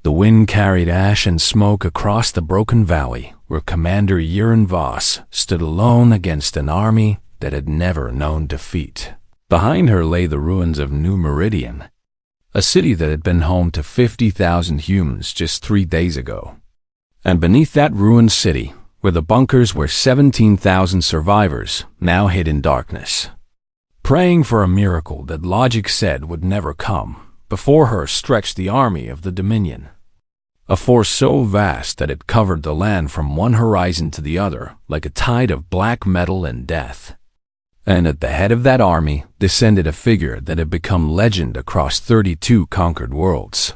The wind carried ash and smoke across the broken valley where Commander Yurin Voss stood alone against an army that had never known defeat. Behind her lay the ruins of New Meridian, a city that had been home to 50,000 humans just 3 days ago. And beneath that ruined city were the bunkers where 17,000 survivors now hid in darkness, praying for a miracle that logic said would never come. Before her stretched the army of the Dominion, a force so vast that it covered the land from one horizon to the other like a tide of black metal and death. And at the head of that army descended a figure that had become legend across 32 conquered worlds.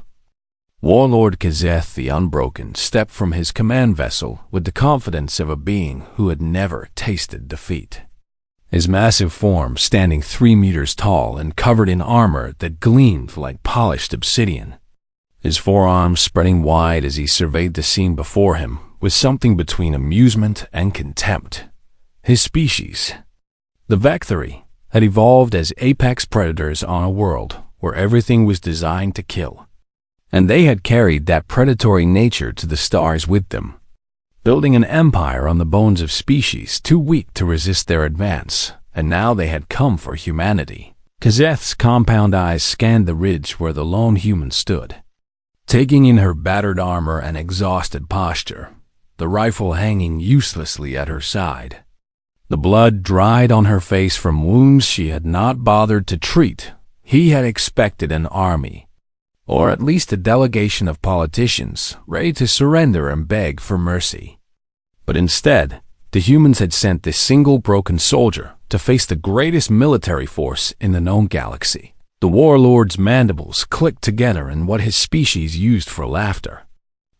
Warlord Kazeth the Unbroken stepped from his command vessel with the confidence of a being who had never tasted defeat. His massive form standing 3 meters tall and covered in armor that gleamed like polished obsidian. His forearms spreading wide as he surveyed the scene before him with something between amusement and contempt. His species, the Vecthory, had evolved as apex predators on a world where everything was designed to kill. And they had carried that predatory nature to the stars with them, building an empire on the bones of species too weak to resist their advance, and now they had come for humanity. Kazeth's compound eyes scanned the ridge where the lone human stood, taking in her battered armor and exhausted posture, the rifle hanging uselessly at her side. The blood dried on her face from wounds she had not bothered to treat. He had expected an army, or at least a delegation of politicians ready to surrender and beg for mercy. But instead, the humans had sent this single broken soldier to face the greatest military force in the known galaxy. The warlord's mandibles clicked together in what his species used for laughter,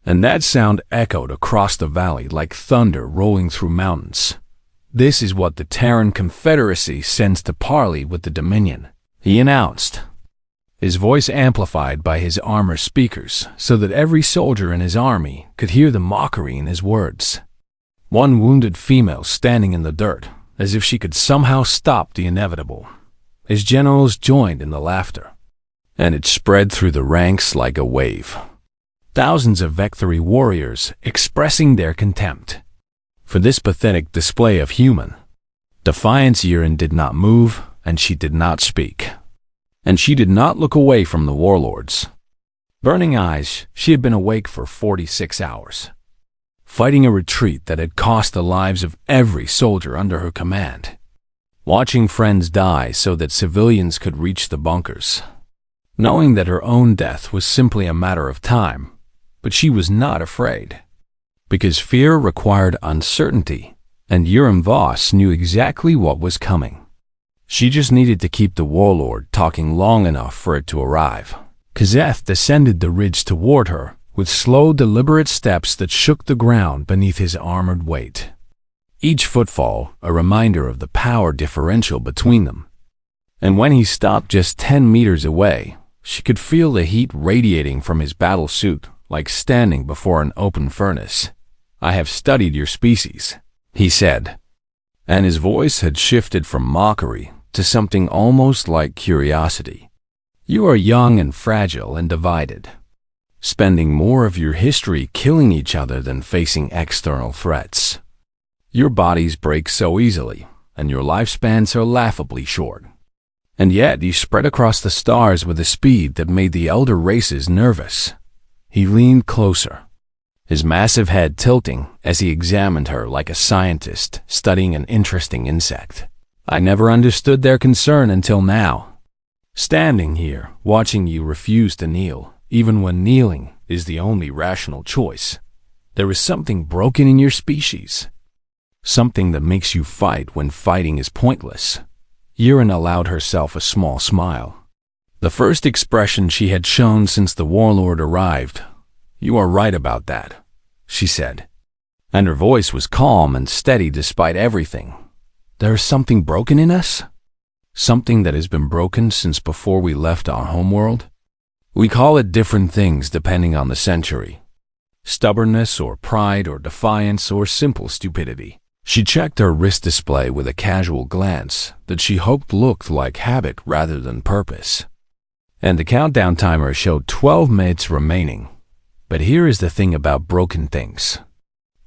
and that sound echoed across the valley like thunder rolling through mountains. "This is what the Terran Confederacy sends to parley with the Dominion," he announced, his voice amplified by his armor speakers so that every soldier in his army could hear the mockery in his words. One wounded female standing in the dirt, as if she could somehow stop the inevitable. His generals joined in the laughter, and it spread through the ranks like a wave. Thousands of Vecthory warriors expressing their contempt for this pathetic display of human defiance. Yurin did not move, and she did not speak. And she did not look away from the warlords. Burning eyes, she had been awake for 46 hours, fighting a retreat that had cost the lives of every soldier under her command, watching friends die so that civilians could reach the bunkers, knowing that her own death was simply a matter of time. But she was not afraid, because fear required uncertainty, and Yurin Voss knew exactly what was coming. She just needed to keep the warlord talking long enough for it to arrive. Kazeth descended the ridge toward her with slow, deliberate steps that shook the ground beneath his armored weight. Each footfall a reminder of the power differential between them. And when he stopped just 10 meters away, she could feel the heat radiating from his battle suit like standing before an open furnace. "I have studied your species," he said, and his voice had shifted from mockery to something almost like curiosity. "You are young and fragile and divided, spending more of your history killing each other than facing external threats. Your bodies break so easily, and your lifespans are laughably short. And yet you spread across the stars with a speed that made the elder races nervous." He leaned closer, his massive head tilting as he examined her like a scientist studying an interesting insect. "I never understood their concern until now. Standing here, watching you refuse to kneel, even when kneeling is the only rational choice. There is something broken in your species. Something that makes you fight when fighting is pointless." Yurin allowed herself a small smile, the first expression she had shown since the warlord arrived. "You are right about that," she said, and her voice was calm and steady despite everything. "There is something broken in us? Something that has been broken since before we left our homeworld? We call it different things depending on the century. Stubbornness or pride or defiance or simple stupidity." She checked her wrist display with a casual glance that she hoped looked like habit rather than purpose. And the countdown timer showed 12 minutes remaining. But here is the thing about broken things.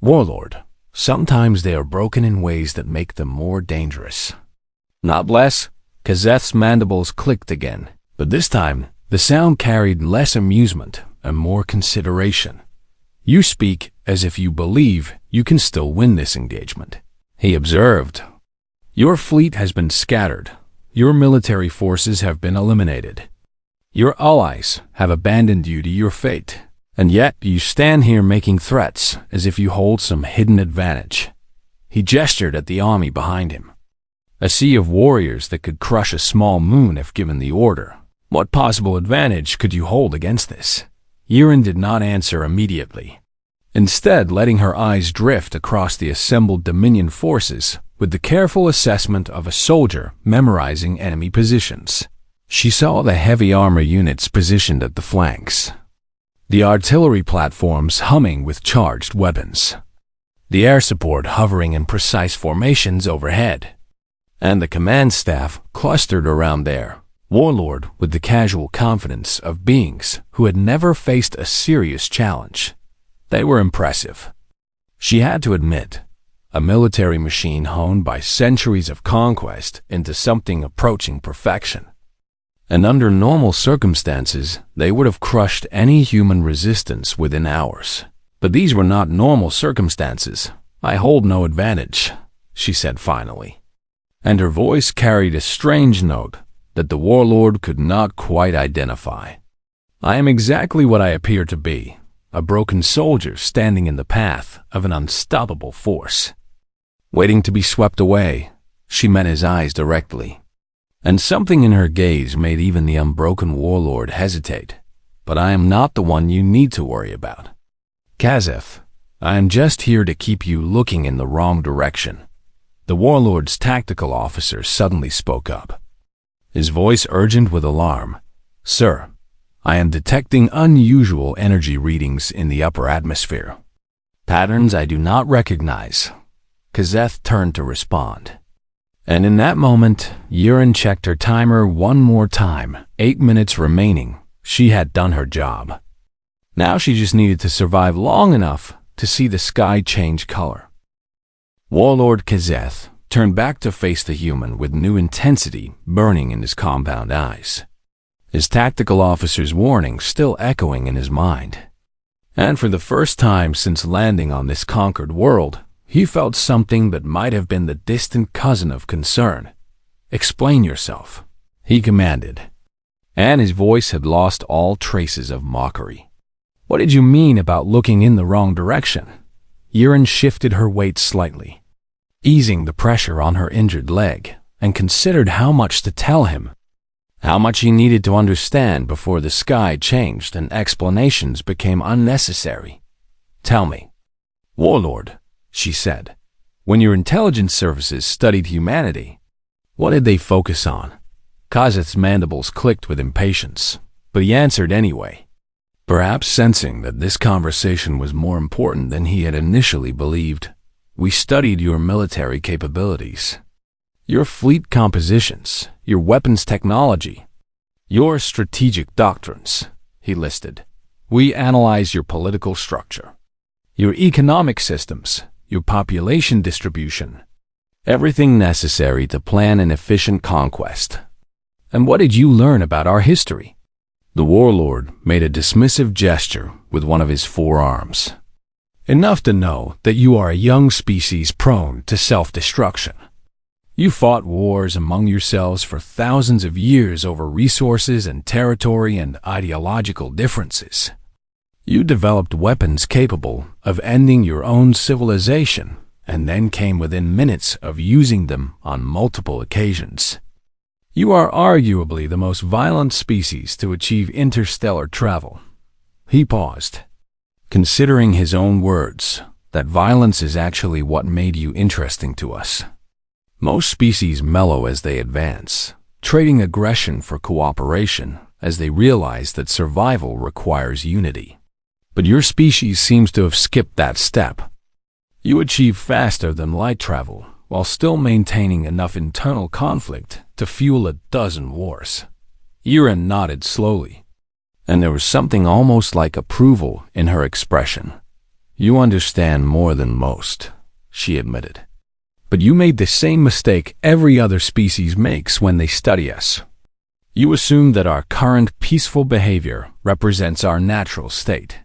Warlord, sometimes they are broken in ways that make them more dangerous. Not less. Kazeth's mandibles clicked again, but this time the sound carried less amusement and more consideration. You speak as if you believe you can still win this engagement, he observed. Your fleet has been scattered. Your military forces have been eliminated. Your allies have abandoned you to your fate. And yet you stand here making threats as if you hold some hidden advantage. He gestured at the army behind him. A sea of warriors that could crush a small moon if given the order. What possible advantage could you hold against this? Yiren did not answer immediately, instead letting her eyes drift across the assembled Dominion forces with the careful assessment of a soldier memorizing enemy positions. She saw the heavy armor units positioned at the flanks, the artillery platforms humming with charged weapons, the air support hovering in precise formations overhead, and the command staff clustered around there. Warlord with the casual confidence of beings who had never faced a serious challenge. They were impressive. She had to admit, a military machine honed by centuries of conquest into something approaching perfection. And under normal circumstances, they would have crushed any human resistance within hours. But these were not normal circumstances. I hold no advantage, she said finally. And her voice carried a strange note that the Warlord could not quite identify. I am exactly what I appear to be, a broken soldier standing in the path of an unstoppable force. Waiting to be swept away, she met his eyes directly. And something in her gaze made even the unbroken Warlord hesitate. But I am not the one you need to worry about. Kazeth, I am just here to keep you looking in the wrong direction. The Warlord's tactical officer suddenly spoke up, his voice urgent with alarm. Sir, I am detecting unusual energy readings in the upper atmosphere. Patterns I do not recognize. Kazeth turned to respond. And in that moment, Yiren checked her timer one more time. 8 minutes remaining. She had done her job. Now she just needed to survive long enough to see the sky change color. Warlord Kazeth turned back to face the human with new intensity burning in his compound eyes, his tactical officer's warning still echoing in his mind. And for the first time since landing on this conquered world, he felt something that might have been the distant cousin of concern. Explain yourself, he commanded, and his voice had lost all traces of mockery. What did you mean about looking in the wrong direction? Yiren shifted her weight slightly, easing the pressure on her injured leg, and considered how much to tell him, how much he needed to understand before the sky changed and explanations became unnecessary. Tell me, Warlord, she said, when your intelligence services studied humanity, what did they focus on? Kazeth's mandibles clicked with impatience, but he answered anyway, perhaps sensing that this conversation was more important than he had initially believed. We studied your military capabilities, your fleet compositions, your weapons technology, your strategic doctrines, he listed. We analyzed your political structure, your economic systems, your population distribution, everything necessary to plan an efficient conquest. And what did you learn about our history? The Warlord made a dismissive gesture with one of his forearms. Enough to know that you are a young species prone to self-destruction. You fought wars among yourselves for thousands of years over resources and territory and ideological differences. You developed weapons capable of ending your own civilization, and then came within minutes of using them on multiple occasions. You are arguably the most violent species to achieve interstellar travel. He paused, considering his own words, that violence is actually what made you interesting to us. Most species mellow as they advance, trading aggression for cooperation as they realize that survival requires unity. But your species seems to have skipped that step. You achieve faster than light travel, while still maintaining enough internal conflict to fuel a dozen wars. Yiren nodded slowly. and there was something almost like approval in her expression. "You understand more than most," she admitted. "But you made the same mistake every other species makes when they study us. You assume that our current peaceful behavior represents our natural state."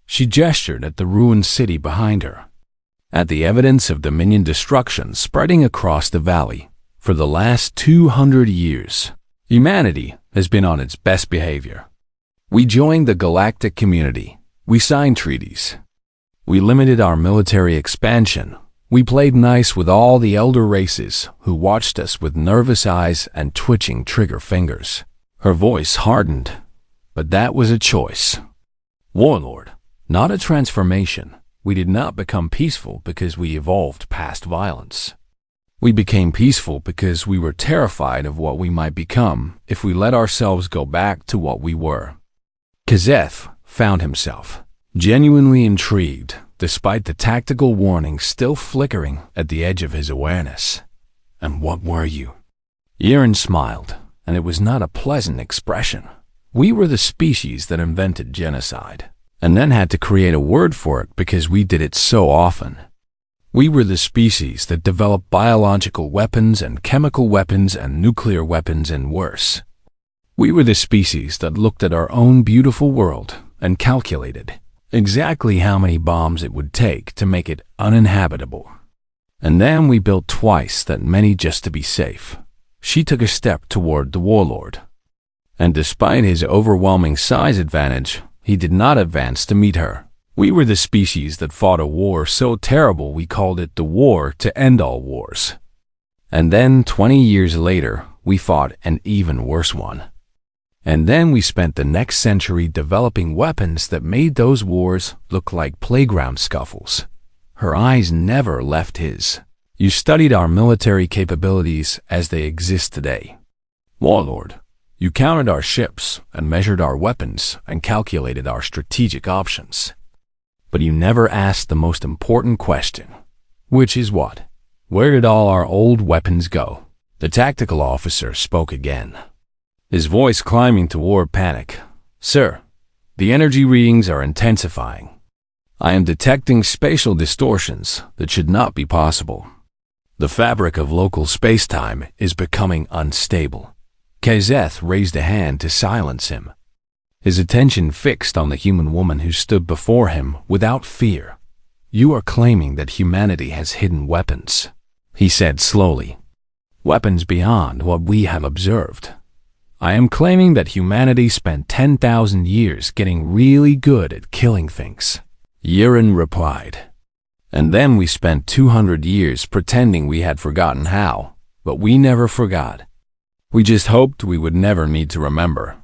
She gestured at the ruined city behind her, at the evidence of Dominion destruction spreading across the valley. For the last 200 years, humanity has been on its best behavior. We joined the galactic community. We signed treaties. We limited our military expansion. We played nice with all the elder races who watched us with nervous eyes and twitching trigger fingers. Her voice hardened, but that was a choice. Warlord, not a transformation. We did not become peaceful because we evolved past violence. We became peaceful because we were terrified of what we might become if we let ourselves go back to what we were. Kazeth found himself genuinely intrigued, despite the tactical warning still flickering at the edge of his awareness. "And what were you?" Yiren smiled, and it was not a pleasant expression. "We were the species that invented genocide, and then had to create a word for it because we did it so often. We were the species that developed biological weapons and chemical weapons and nuclear weapons and worse. We were the species that looked at our own beautiful world and calculated exactly how many bombs it would take to make it uninhabitable. And then we built twice that many just to be safe." She took a step toward the Warlord, and despite his overwhelming size advantage, he did not advance to meet her. "We were the species that fought a war so terrible we called it the war to end all wars. And then 20 years later, we fought an even worse one. And then we spent the next century developing weapons that made those wars look like playground scuffles." Her eyes never left his. "You studied our military capabilities as they exist today. Warlord, you counted our ships and measured our weapons and calculated our strategic options. But you never asked the most important question, which is what? Where did all our old weapons go?" The tactical officer spoke again, his voice climbing toward panic. "Sir, the energy readings are intensifying. I am detecting spatial distortions that should not be possible. The fabric of local space-time is becoming unstable." Kazeth raised a hand to silence him, his attention fixed on the human woman who stood before him without fear. "You are claiming that humanity has hidden weapons," he said slowly. "Weapons beyond what we have observed. I am claiming that humanity spent 10,000 years getting really good at killing things," Yiren replied. "And then we spent 200 years pretending we had forgotten how, but we never forgot. We just hoped we would never need to remember."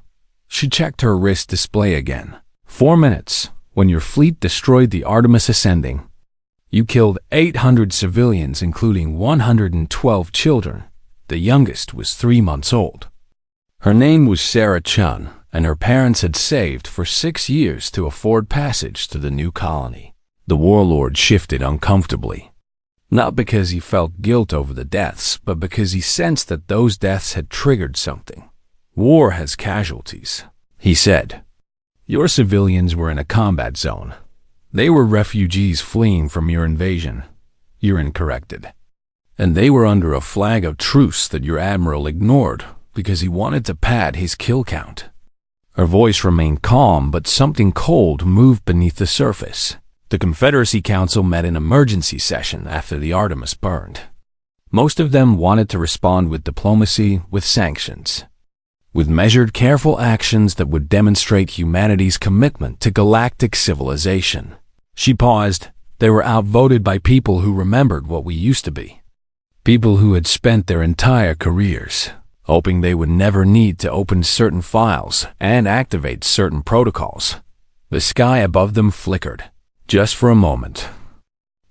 She checked her wrist display again. 4 minutes, when your fleet destroyed the Artemis Ascending. You killed 800 civilians, including 112 children. The youngest was 3 months old. Her name was Sarah Chun, and her parents had saved for 6 years to afford passage to the new colony. The Warlord shifted uncomfortably, not because he felt guilt over the deaths, but because he sensed that those deaths had triggered something. "War has casualties," he said. "Your civilians were in a combat zone. They were refugees fleeing from your invasion," Yiren corrected. "And they were under a flag of truce that your admiral ignored because he wanted to pad his kill count." Her voice remained calm, but something cold moved beneath the surface. The Confederacy Council met in emergency session after the Artemis burned. Most of them wanted to respond with diplomacy, with sanctions, with measured, careful actions that would demonstrate humanity's commitment to galactic civilization. She paused. They were outvoted by people who remembered what we used to be. People who had spent their entire careers hoping they would never need to open certain files and activate certain protocols. The sky above them flickered, just for a moment.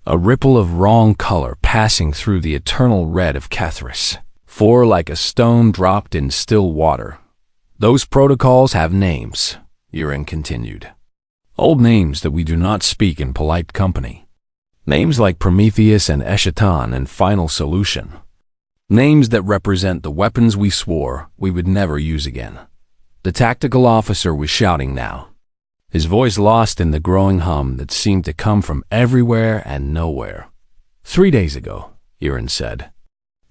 A ripple of wrong color passing through the eternal red of Cathris. For like a stone dropped in still water. "Those protocols have names," Yiren continued. "Old names that we do not speak in polite company. Names like Prometheus and Eschaton and Final Solution. Names that represent the weapons we swore we would never use again. The tactical officer was shouting now, his voice lost in the growing hum that seemed to come from everywhere and nowhere. 3 days ago, Irin said,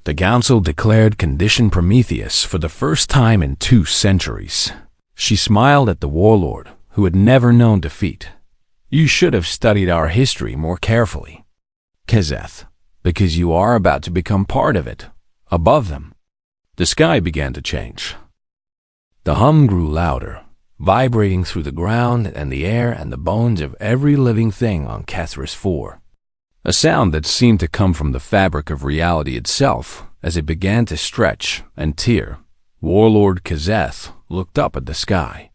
the Council declared Condition Prometheus for the first time in 2 centuries. She smiled at the Warlord, who had never known defeat. You should have studied our history more carefully, Kazeth, because you are about to become part of it, above them. The sky began to change. The hum grew louder, vibrating through the ground and the air and the bones of every living thing on Kethris 4. A sound that seemed to come from the fabric of reality itself as it began to stretch and tear. Warlord Kazeth looked up at the sky,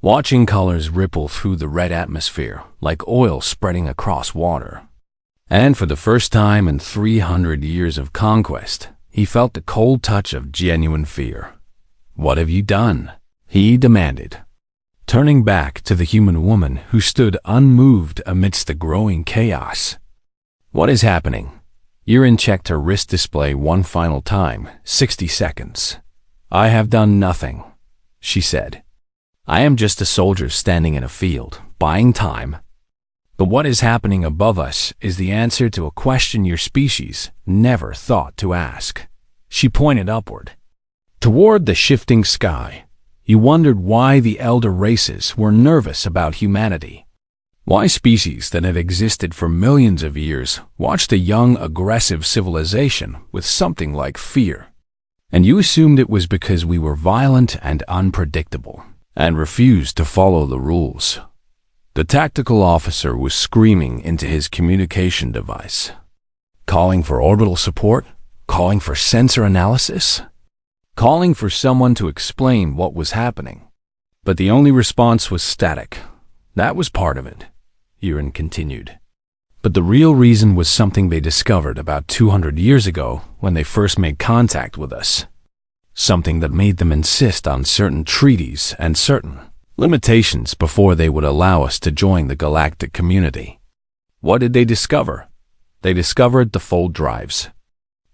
watching colors ripple through the red atmosphere like oil spreading across water. And for the first time in 300 years of conquest, he felt the cold touch of genuine fear. What have you done? He demanded, turning back to the human woman who stood unmoved amidst the growing chaos. What is happening? Irin checked her wrist display one final time, 60 seconds. I have done nothing, she said. I am just a soldier standing in a field, buying time. But what is happening above us is the answer to a question your species never thought to ask. She pointed upward, toward the shifting sky. You wondered why the elder races were nervous about humanity. Why species that had existed for millions of years watched a young, aggressive civilization with something like fear. And you assumed it was because we were violent and unpredictable, and refused to follow the rules. The tactical officer was screaming into his communication device, calling for orbital support, calling for sensor analysis, calling for someone to explain what was happening. But the only response was static. That was part of it, Irin continued. But the real reason was something they discovered about 200 years ago when they first made contact with us. Something that made them insist on certain treaties and certain limitations before they would allow us to join the galactic community. What did they discover? They discovered the fold drives.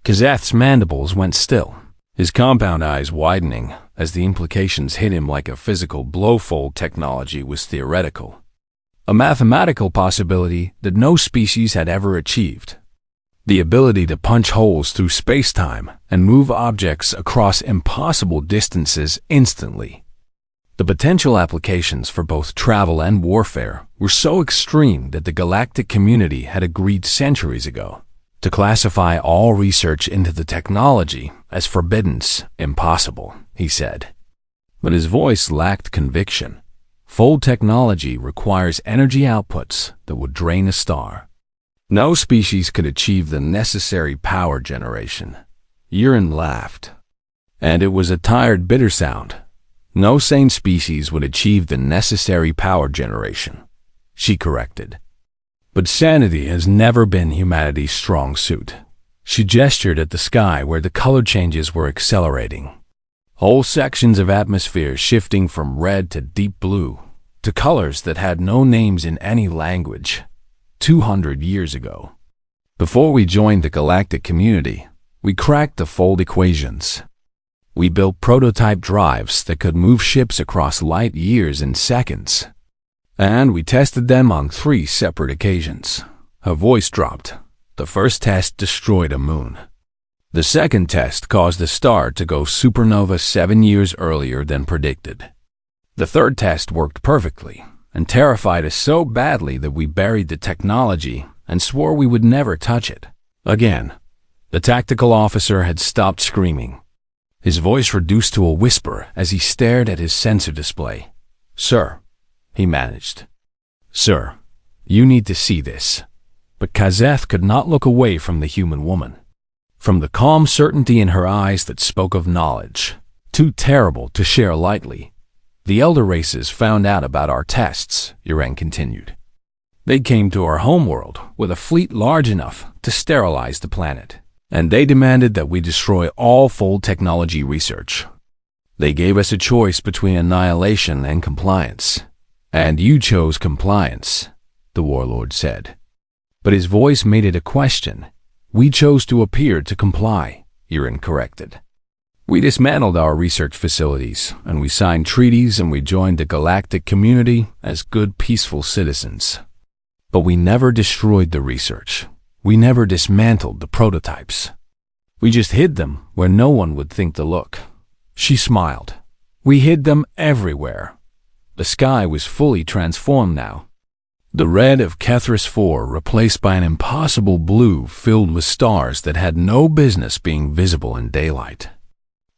Kazeth's mandibles went still, his compound eyes widening as the implications hit him like a physical blowfold. Technology was theoretical, a mathematical possibility that no species had ever achieved. The ability to punch holes through space-time and move objects across impossible distances instantly. The potential applications for both travel and warfare were so extreme that the galactic community had agreed centuries ago to classify all research into the technology as forbidden, impossible, he said. But his voice lacked conviction. Fold technology requires energy outputs that would drain a star. No species could achieve the necessary power generation. Irin laughed, and it was a tired, bitter sound. No sane species would achieve the necessary power generation, she corrected. But sanity has never been humanity's strong suit. She gestured at the sky where the color changes were accelerating. Whole sections of atmosphere shifting from red to deep blue, to colors that had no names in any language. 200 years ago, before we joined the galactic community, we cracked the fold equations. We built prototype drives that could move ships across light years in seconds. And we tested them on 3 separate occasions. Her voice dropped. The first test destroyed a moon. The second test caused a star to go supernova 7 years earlier than predicted. The third test worked perfectly and terrified us so badly that we buried the technology and swore we would never touch it again. The tactical officer had stopped screaming, his voice reduced to a whisper as he stared at his sensor display. Sir, he managed. Sir, you need to see this. But Kazeth could not look away from the human woman, from the calm certainty in her eyes that spoke of knowledge, too terrible to share lightly. The elder races found out about our tests, Irin continued. They came to our homeworld with a fleet large enough to sterilize the planet, and they demanded that we destroy all fold technology research. They gave us a choice between annihilation and compliance. And you chose compliance, the Warlord said. But his voice made it a question. We chose to appear to comply, Irin corrected. We dismantled our research facilities, and we signed treaties, and we joined the galactic community as good, peaceful citizens. But we never destroyed the research. We never dismantled the prototypes. We just hid them where no one would think to look. She smiled. We hid them everywhere. The sky was fully transformed now. The red of Kethris 4 replaced by an impossible blue filled with stars that had no business being visible in daylight.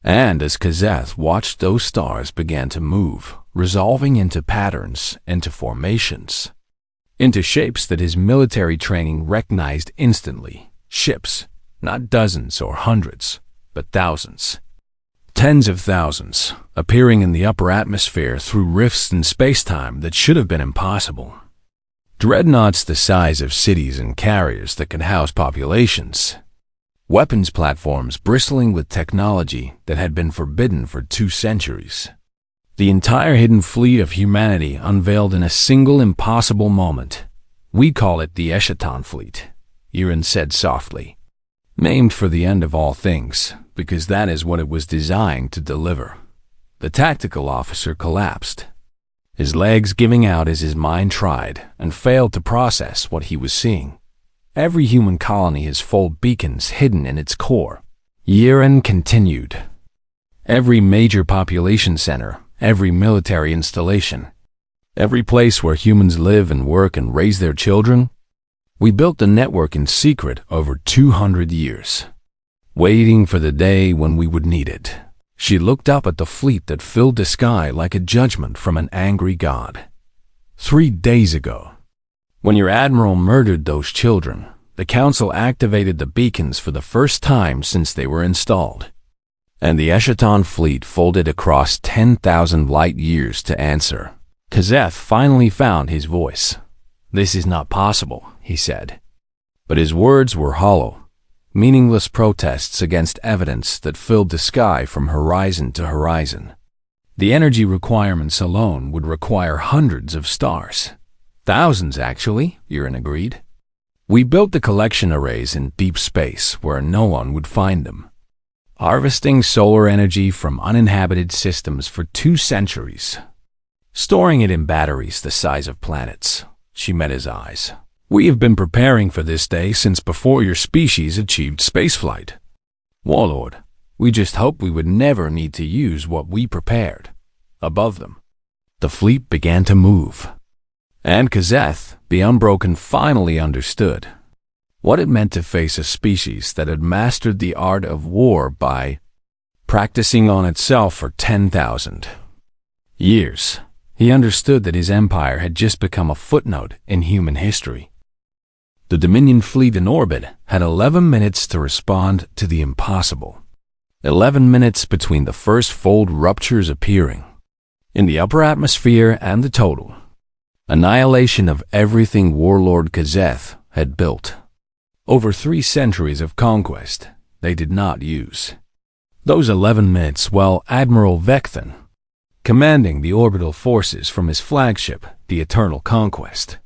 And as Kazeth watched, those stars began to move, resolving into patterns, into formations, into shapes that his military training recognized instantly. Ships, not dozens or hundreds, but thousands. Tens of thousands, appearing in the upper atmosphere through rifts in space-time that should have been impossible. Dreadnoughts the size of cities and carriers that could house populations. Weapons platforms bristling with technology that had been forbidden for 2 centuries. The entire hidden fleet of humanity unveiled in a single impossible moment. We call it the Eschaton Fleet, Iran said softly. Named for the end of all things, because that is what it was designed to deliver. The tactical officer collapsed, his legs giving out as his mind tried and failed to process what he was seeing. Every human colony has fold beacons hidden in its core. Yiren continued. Every major population center, every military installation, every place where humans live and work and raise their children. We built the network in secret over 200 years, waiting for the day when we would need it. She looked up at the fleet that filled the sky like a judgment from an angry god. 3 days ago, when your admiral murdered those children, the council activated the beacons for the first time since they were installed. And the Eschaton fleet folded across 10,000 light years to answer. Kazeth finally found his voice. This is not possible, he said. But his words were hollow, meaningless protests against evidence that filled the sky from horizon to horizon. The energy requirements alone would require hundreds of stars. Thousands, actually, Iran agreed. We built the collection arrays in deep space where no one would find them, harvesting solar energy from uninhabited systems for 2 centuries, storing it in batteries the size of planets. She met his eyes. We have been preparing for this day since before your species achieved spaceflight. Warlord, we just hoped we would never need to use what we prepared. Above them, the fleet began to move. And Kazeth, the Unbroken, finally understood what it meant to face a species that had mastered the art of war by practicing on itself for 10,000 years. He understood that his empire had just become a footnote in human history. The Dominion fleet in orbit had 11 minutes to respond to the impossible. 11 minutes between the first fold ruptures appearing in the upper atmosphere and the total annihilation of everything Warlord Kazeth had built. Over 3 centuries of conquest they did not use. Those 11 minutes while Admiral Vecthan, commanding the orbital forces from his flagship, the Eternal Conquest,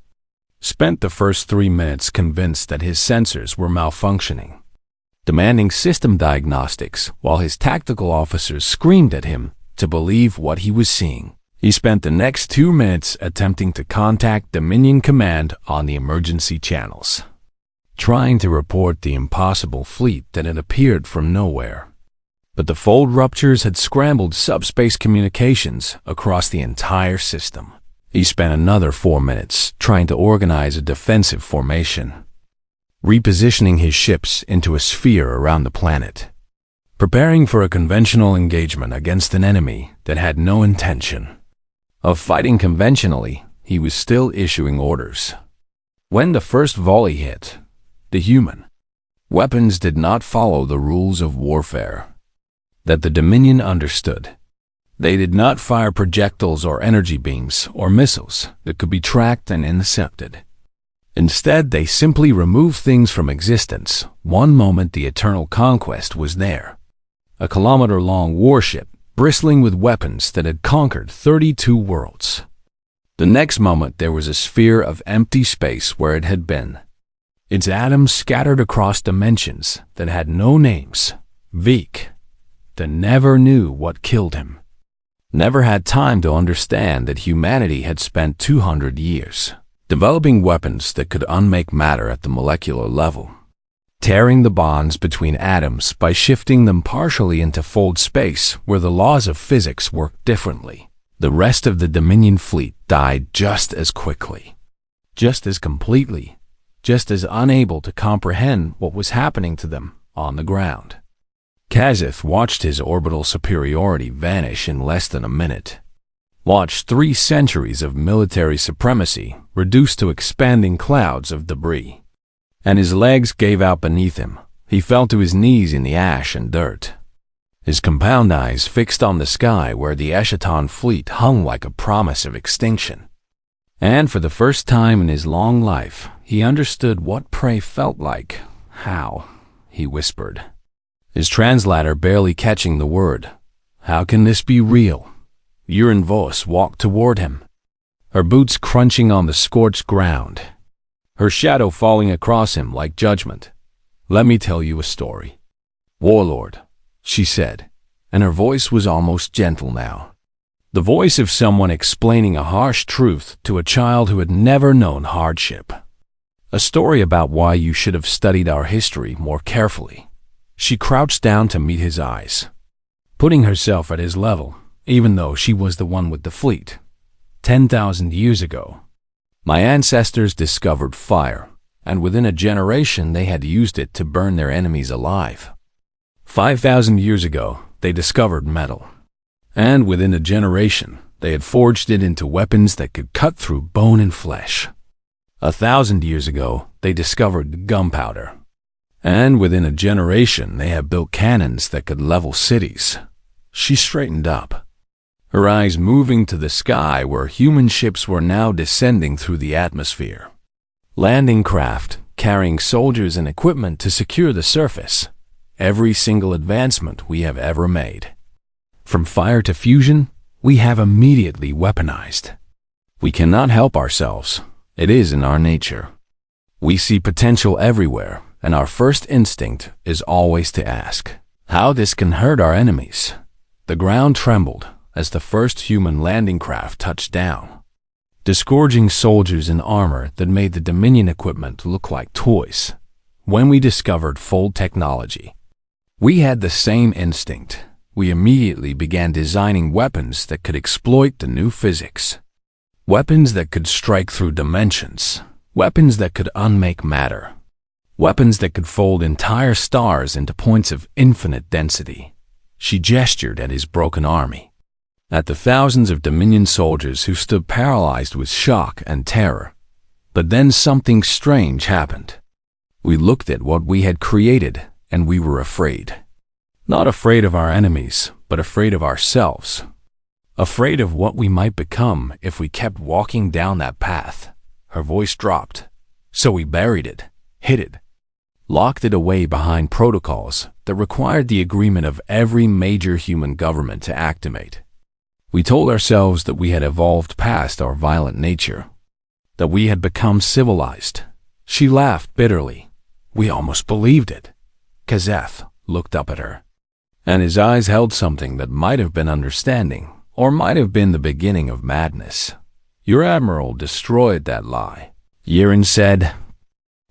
spent the first 3 minutes convinced that his sensors were malfunctioning, demanding system diagnostics while his tactical officers screamed at him to believe what he was seeing. He spent the next 2 minutes attempting to contact Dominion Command on the emergency channels, trying to report the impossible fleet that had appeared from nowhere. But the fold ruptures had scrambled subspace communications across the entire system. He spent another 4 minutes trying to organize a defensive formation, repositioning his ships into a sphere around the planet, preparing for a conventional engagement against an enemy that had no intention of fighting conventionally. He was still issuing orders. When the first volley hit, the human weapons did not follow the rules of warfare that the Dominion understood. They did not fire projectiles or energy beams or missiles that could be tracked and intercepted. Instead, they simply removed things from existence. One moment the Eternal Conquest was there, a kilometer-long warship bristling with weapons that had conquered 32 worlds. The next moment there was a sphere of empty space where it had been, its atoms scattered across dimensions that had no names. Veek, that never knew what killed him. Never had time to understand that humanity had spent 200 years developing weapons that could unmake matter at the molecular level, tearing the bonds between atoms by shifting them partially into fold space where the laws of physics work differently. The rest of the Dominion fleet died just as quickly, just as completely, just as unable to comprehend what was happening to them on the ground. Kazith watched his orbital superiority vanish in less than a minute, watched 3 centuries of military supremacy reduced to expanding clouds of debris, and his legs gave out beneath him. He fell to his knees in the ash and dirt, his compound eyes fixed on the sky where the Eschaton fleet hung like a promise of extinction. And for the first time in his long life, he understood what prey felt like. How? He whispered, his translator barely catching the word. How can this be real? Yurin Vos walked toward him, her boots crunching on the scorched ground, her shadow falling across him like judgment. Let me tell you a story. Warlord, she said, and her voice was almost gentle now. The voice of someone explaining a harsh truth to a child who had never known hardship. A story about why you should have studied our history more carefully. She crouched down to meet his eyes, putting herself at his level, even though she was the one with the fleet. 10,000 years ago, my ancestors discovered fire, and within a generation they had used it to burn their enemies alive. 5,000 years ago, they discovered metal, and within a generation, they had forged it into weapons that could cut through bone and flesh. 1,000 years ago, they discovered gunpowder, and within a generation, they had built cannons that could level cities. She straightened up, her eyes moving to the sky where human ships were now descending through the atmosphere. Landing craft, carrying soldiers and equipment to secure the surface. Every single advancement we have ever made. From fire to fusion, we have immediately weaponized. We cannot help ourselves. It is in our nature. We see potential everywhere, and our first instinct is always to ask how this can hurt our enemies. The ground trembled as the first human landing craft touched down, disgorging soldiers in armor that made the Dominion equipment look like toys. When we discovered fold technology, we had the same instinct. We immediately began designing weapons that could exploit the new physics. Weapons that could strike through dimensions. Weapons that could unmake matter. Weapons that could fold entire stars into points of infinite density. She gestured at his broken army, at the thousands of Dominion soldiers who stood paralyzed with shock and terror. But then something strange happened. We looked at what we had created, and we were afraid. Not afraid of our enemies, but afraid of ourselves. Afraid of what we might become if we kept walking down that path. Her voice dropped. So we buried it, hid it, locked it away behind protocols that required the agreement of every major human government to activate. We told ourselves that we had evolved past our violent nature, that we had become civilized. She laughed bitterly. We almost believed it. Kazeth looked up at her, and his eyes held something that might have been understanding, or might have been the beginning of madness. Your admiral destroyed that lie, Yirin said.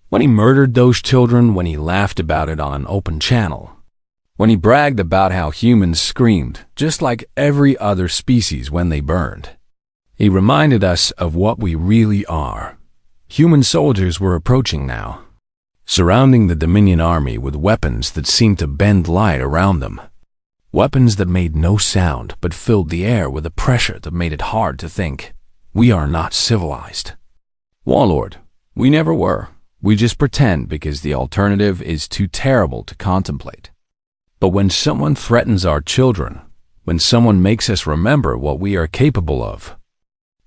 When he murdered those children, when he laughed about it on an open channel, when he bragged about how humans screamed, just like every other species when they burned. He reminded us of what we really are. Human soldiers were approaching now, surrounding the Dominion army with weapons that seemed to bend light around them. Weapons that made no sound but filled the air with a pressure that made it hard to think. We are not civilized. Warlord, we never were. We just pretend because the alternative is too terrible to contemplate. But when someone threatens our children, when someone makes us remember what we are capable of,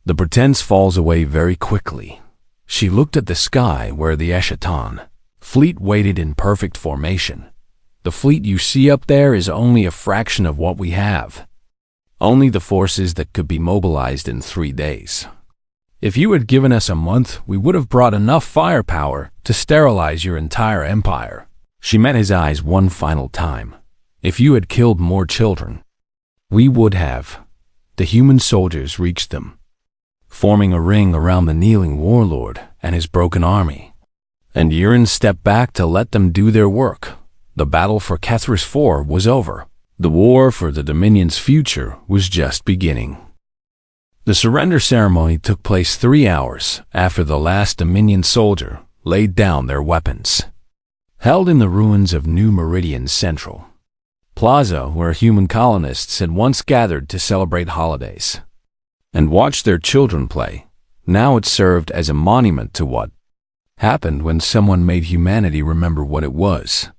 the pretense falls away very quickly. She looked at the sky where the Eschaton fleet waited in perfect formation. The fleet you see up there is only a fraction of what we have. Only the forces that could be mobilized in 3 days. If you had given us a month, we would have brought enough firepower to sterilize your entire empire. She met his eyes one final time. If you had killed more children, we would have. The human soldiers reached them, forming a ring around the kneeling warlord and his broken army. And Yurin stepped back to let them do their work. The battle for Kethris IV was over. The war for the Dominion's future was just beginning. The surrender ceremony took place 3 hours after the last Dominion soldier laid down their weapons. Held in the ruins of New Meridian Central Plaza, where human colonists had once gathered to celebrate holidays and watch their children play, now it served as a monument to what happened when someone made humanity remember what it was.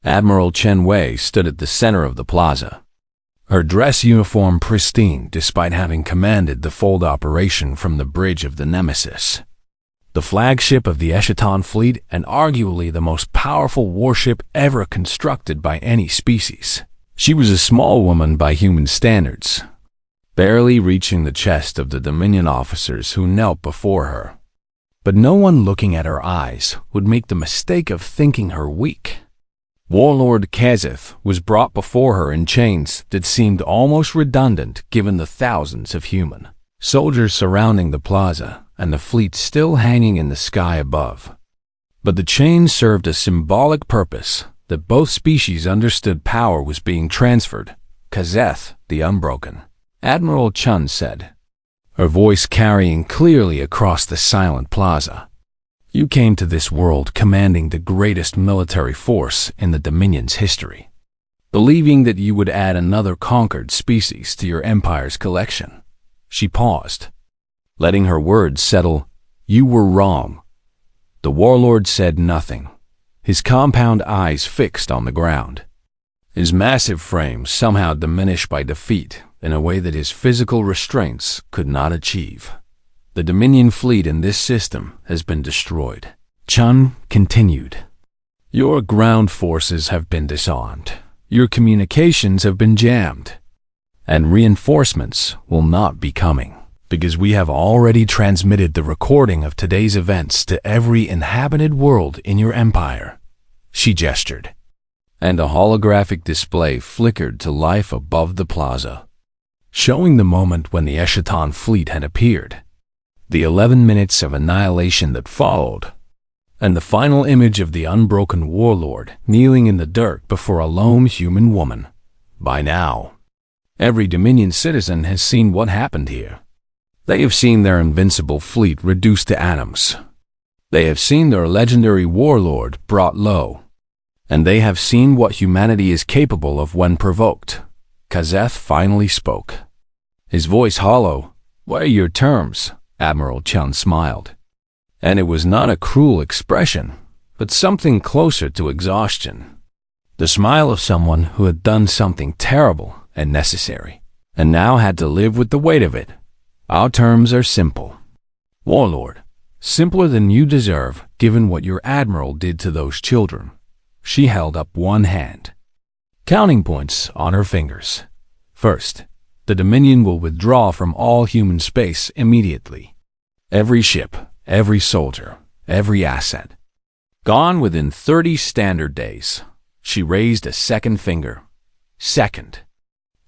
Admiral Chen Wei stood at the center of the plaza, her dress uniform pristine despite having commanded the fold operation from the bridge of the Nemesis, the flagship of the Eschaton fleet and arguably the most powerful warship ever constructed by any species. She was a small woman by human standards, barely reaching the chest of the Dominion officers who knelt before her. But no one looking at her eyes would make the mistake of thinking her weak. Warlord Kazeth was brought before her in chains that seemed almost redundant given the thousands of human soldiers surrounding the plaza and the fleet still hanging in the sky above. But the chains served a symbolic purpose that both species understood power was being transferred. Kazeth, the Unbroken, Admiral Chun said, her voice carrying clearly across the silent plaza. You came to this world commanding the greatest military force in the Dominion's history, believing that you would add another conquered species to your empire's collection. She paused, letting her words settle. You were wrong. The warlord said nothing, his compound eyes fixed on the ground, his massive frame somehow diminished by defeat in a way that his physical restraints could not achieve. The Dominion fleet in this system has been destroyed. Chun continued. Your ground forces have been disarmed. Your communications have been jammed. And reinforcements will not be coming, because we have already transmitted the recording of today's events to every inhabited world in your empire. She gestured, and a holographic display flickered to life above the plaza, showing the moment when the Eschaton fleet had appeared, the 11 minutes of annihilation that followed, and the final image of the unbroken warlord kneeling in the dirt before a lone human woman. By now, every Dominion citizen has seen what happened here. They have seen their invincible fleet reduced to atoms. They have seen their legendary warlord brought low. And they have seen what humanity is capable of when provoked. Kazeth finally spoke, his voice hollow. What are your terms? Admiral Chun smiled. And it was not a cruel expression, but something closer to exhaustion. The smile of someone who had done something terrible and necessary, and now had to live with the weight of it. Our terms are simple. Warlord, simpler than you deserve, given what your admiral did to those children. She held up one hand, counting points on her fingers. First, the Dominion will withdraw from all human space immediately. Every ship, every soldier, every asset. Gone within 30 standard days. She raised a second finger. Second,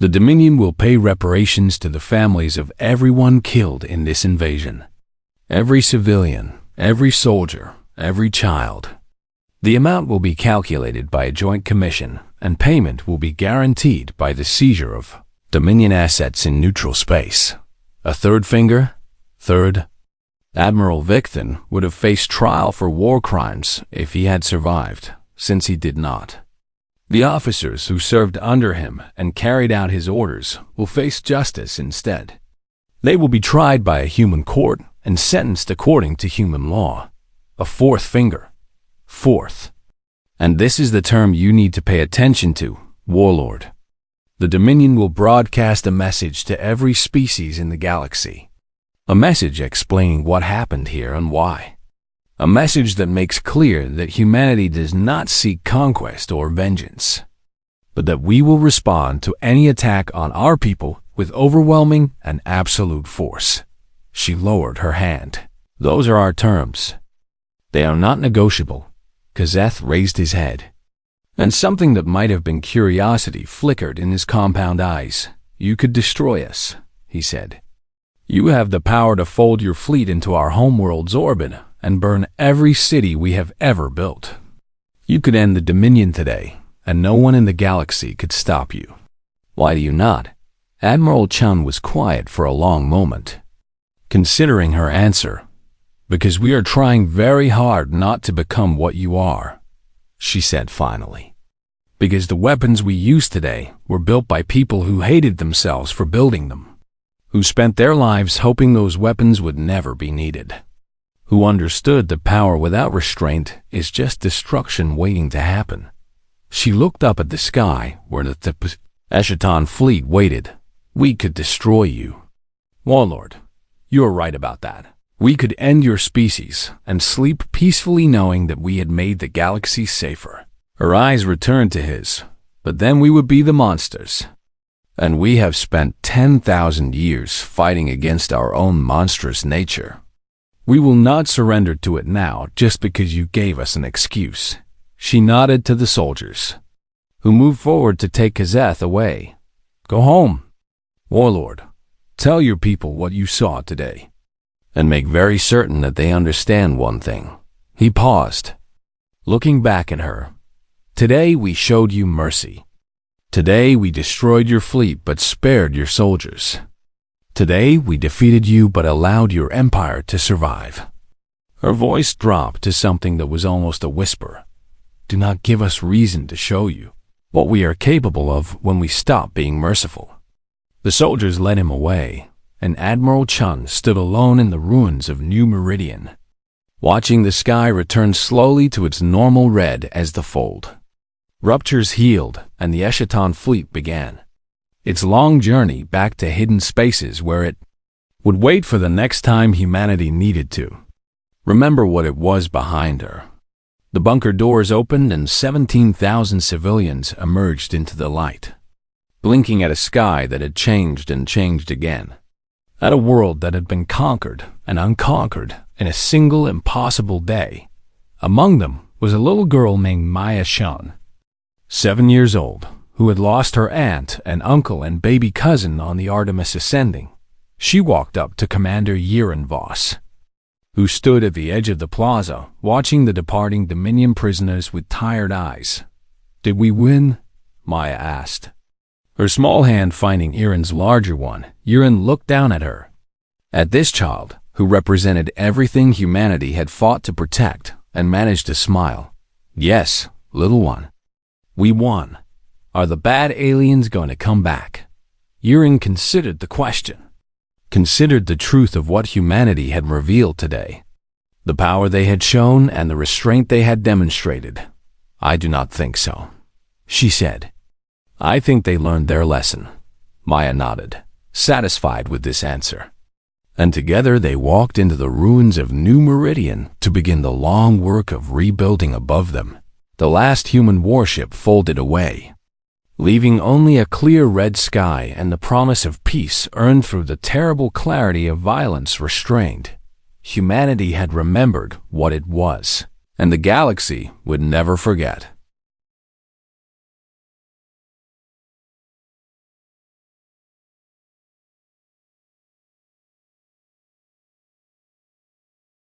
the Dominion will pay reparations to the families of everyone killed in this invasion. Every civilian, every soldier, every child. The amount will be calculated by a joint commission, and payment will be guaranteed by the seizure of Dominion assets in neutral space. A third finger? Third, Admiral Victon would have faced trial for war crimes if he had survived, since he did not. The officers who served under him and carried out his orders will face justice instead. They will be tried by a human court and sentenced according to human law. A fourth finger. Fourth. And this is the term you need to pay attention to, Warlord. The Dominion will broadcast a message to every species in the galaxy. A message explaining what happened here and why. A message that makes clear that humanity does not seek conquest or vengeance, but that we will respond to any attack on our people with overwhelming and absolute force. She lowered her hand. Those are our terms. They are not negotiable. Kazeth raised his head. and something that might have been curiosity flickered in his compound eyes. "You could destroy us," he said. "You have the power to fold your fleet into our homeworld's orbit and burn every city we have ever built. You could end the Dominion today, and no one in the galaxy could stop you. Why do you not?" Admiral Chun was quiet for a long moment, considering her answer. "Because we are trying very hard not to become what you are," she said finally. "Because the weapons we use today were built by people who hated themselves for building them, who spent their lives hoping those weapons would never be needed, who understood that power without restraint is just destruction waiting to happen." She looked up at the sky where the Eschaton fleet waited. "We could destroy you, Warlord. You're right about that. We could end your species and sleep peacefully knowing that we had made the galaxy safer." Her eyes returned to his. "But then we would be the monsters. And we have spent 10,000 years fighting against our own monstrous nature. We will not surrender to it now just because you gave us an excuse." She nodded to the soldiers, who moved forward to take Kazeth away. "Go home, Warlord. Tell your people what you saw today, and make very certain that they understand one thing." He paused, looking back at her. "Today we showed you mercy. Today we destroyed your fleet but spared your soldiers. Today we defeated you but allowed your empire to survive." Her voice dropped to something that was almost a whisper. "Do not give us reason to show you what we are capable of when we stop being merciful." The soldiers led him away, and Admiral Chun stood alone in the ruins of New Meridian, watching the sky return slowly to its normal red as the fold. Ruptures healed, and the Eschaton fleet began its long journey back to hidden spaces where it would wait for the next time humanity needed to remember what it was behind her. The bunker doors opened and 17,000 civilians emerged into the light, blinking at a sky that had changed and changed again, at a world that had been conquered and unconquered in a single impossible day. Among them was a little girl named Maya Shun, 7 years old, who had lost her aunt and uncle and baby cousin on the Artemis Ascending. She walked up to Commander Yiren Voss, who stood at the edge of the plaza, watching the departing Dominion prisoners with tired eyes. "Did we win?" Maya asked. Her small hand finding Yiren's larger one, Yiren looked down at her. At this child, who represented everything humanity had fought to protect, and managed to smile. "Yes, little one. We won. Are the bad aliens going to come back?" Yiren considered the question, considered the truth of what humanity had revealed today, the power they had shown and the restraint they had demonstrated. "I do not think so," she said. "I think they learned their lesson." Maya nodded, satisfied with this answer. And together they walked into the ruins of New Meridian to begin the long work of rebuilding above them. The last human warship folded away, leaving only a clear red sky and the promise of peace earned through the terrible clarity of violence restrained. Humanity had remembered what it was, and the galaxy would never forget.